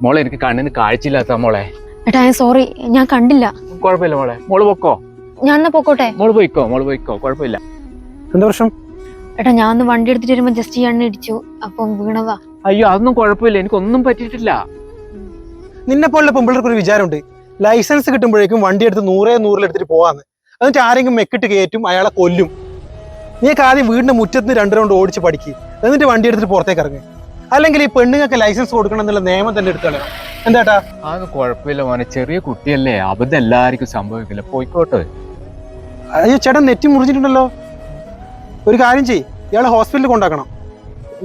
മോളെ എനിക്ക് കണ്ണിന് കാഴ്ചയില്ലാത്ത മോളെ. ഏട്ടാ സോറി, ഞാൻ കണ്ടില്ല. കുഴപ്പമില്ല മോളെ, മോള് പൊക്കോ. ഞാൻ എന്നാ പൊക്കോട്ടെ? മോള് പോയിക്കോ, കുഴപ്പമില്ല. എന്താ പ്രശ്നം? ഏട്ടാ ഞാൻ ഒന്ന് വണ്ടി എടുത്തിട്ട് വരുമ്പോ ജസ്റ്റ് ഈ എണ്ണ ഇടിച്ചു, അപ്പം വീണതാ. അയ്യോ അതൊന്നും കുഴപ്പമില്ല, എനിക്കൊന്നും പറ്റിയിട്ടില്ല. നിന്നെ പോലുള്ള പെമ്പിള്ളേർക്ക് ഒരു വിചാരമുണ്ട്, ലൈസൻസ് കിട്ടുമ്പോഴേക്കും വണ്ടി എടുത്ത് 100 എടുത്തിട്ട് പോവാന്ന്. എന്നിട്ട് ആരെങ്കിലും മെക്കിട്ട് കയറ്റും, അയാളെ കൊല്ലും. നീക്ക് ആദ്യം വീടിന്റെ മുറ്റത്ത് 2 റൗണ്ട് ഓടിച്ച് പഠിക്കുക, എന്നിട്ട് വണ്ടി എടുത്തിട്ട് പുറത്തേക്ക് ഇറങ്ങുക. അല്ലെങ്കിൽ ഈ പെണ്ണുങ്ങൾക്ക് ലൈസൻസ് കൊടുക്കണം എന്നുള്ള നിയമം തന്നെ എടുത്തു കളയണം. എന്താട്ടാ? അതൊന്നും കുഴപ്പമില്ല മോനെ, ചെറിയ കുട്ടിയല്ലേ, അബദ്ധം എല്ലാവർക്കും സംഭവിക്കില്ല, പോയിക്കോട്ടെ. അയ്യോ ചേട്ടൻ നെറ്റി മുറിച്ചിട്ടുണ്ടല്ലോ. ഒരു കാര്യം ചെയ്യ്, ഇയാളെ ഹോസ്പിറ്റലിൽ കൊണ്ടാക്കണം.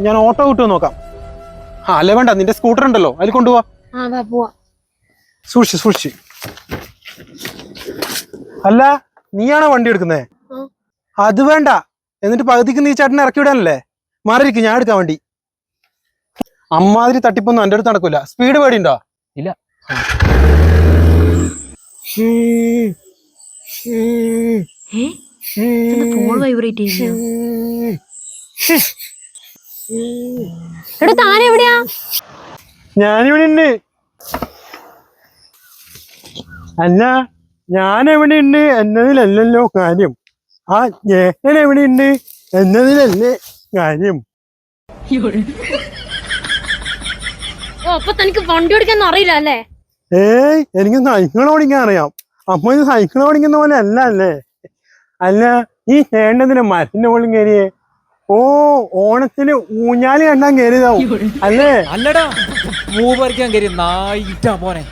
ഞാൻ ഓട്ടോ കിട്ടുമോ നോക്കാം. അല്ലേ വേണ്ട, നിന്റെ സ്കൂട്ടർ ഉണ്ടല്ലോ, അതിൽ കൊണ്ടുപോവാ. സൂക്ഷിച്ച്. അല്ല, നീയാണോ വണ്ടി എടുക്കുന്നേ? അത് വേണ്ട, എന്നിട്ട് പകുതിക്ക് നീ ചേട്ടനെ ഇറക്കി വിടാനല്ലേ. മാറിയിരിക്കും, ഞാൻ എടുക്കാൻ വണ്ടി. അമ്മാതിരി തട്ടിപ്പൊന്നും എൻ്റെ അടുത്ത് നടക്കൂല. സ്പീഡ് പേടിയുണ്ടോ? ഇല്ല. ഞാനിവിടെ ഉണ്ട്. അല്ല, ഞാനെവിടെ ഉണ്ട് എന്നതിലല്ലല്ലോ കാര്യം. ആ ഞാൻ എവിടെ ഉണ്ട് എന്നതിലല്ലേ കാര്യം. അപ്പൊ തനിക്ക് വണ്ടി ഓടിക്കാൻ അറിയില്ല അല്ലേ? ഏയ്, എനിക്ക് സൈക്കിൾ ഓടിക്കാൻ അറിയാം. അപ്പൊ ഇത് സൈക്കിൾ ഓടിക്കുന്ന പോലെ അല്ല അല്ലേ? അല്ല, ഈ ചേണ്ടതിന് മരത്തിന്റെ മുകളിൽ കയറിയേ? ഓ, ഓണത്തിന് ഊഞ്ഞാല് കണ്ടാൻ കയറിയതാവും അല്ലേ? അല്ലടാ, മൂവ് പറിക്കാൻ കയറി നായിട്ടാ പോനെ.